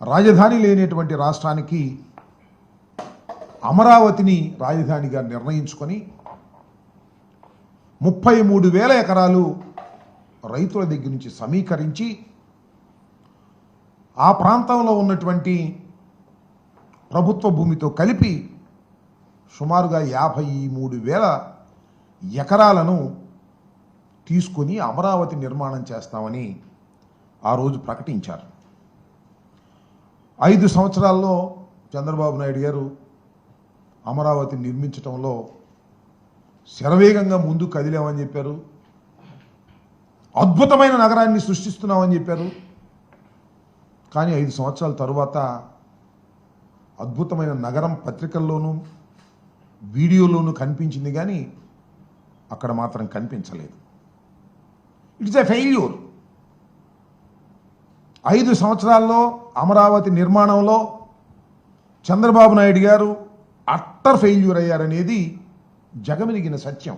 రాజధాని లేనటువంటి రాష్ట్రానికి అమరావతిని రాజధానిగా నిర్ణయించుకొని 33,000 ఎకరాలు రైతుల దగ్గర నుంచి సమీకరించి ఆ ప్రాంతంలో ఉన్నటువంటి ప్రభుత్వ భూమితో కలిపి సుమారుగా 53,000 ఎకరాలను తీసుకొని అమరావతి నిర్మాణం చేస్తామని ఆ రోజు ప్రకటించారు. 5 సంవత్సరాల్లో చంద్రబాబు నాయుడు గారు అమరావతి నిర్మించడంలో శరవేగంగా ముందు కదిలామని చెప్పారు. అద్భుతమైన నగరాన్ని సృష్టిస్తున్నామని చెప్పారు. కానీ 5 సంవత్సరాల తరువాత అద్భుతమైన నగరం పత్రికల్లోనూ వీడియోలోనూ కనిపించింది, కానీ అక్కడ మాత్రం కనిపించలేదు. It's a failure. 5 సంవత్సరాల్లో అమరావతి నిర్మాణంలో చంద్రబాబు నాయుడు గారు అట్టర్ ఫెయిల్యూర్ అయ్యారనేది జగమెరిగిన సత్యం.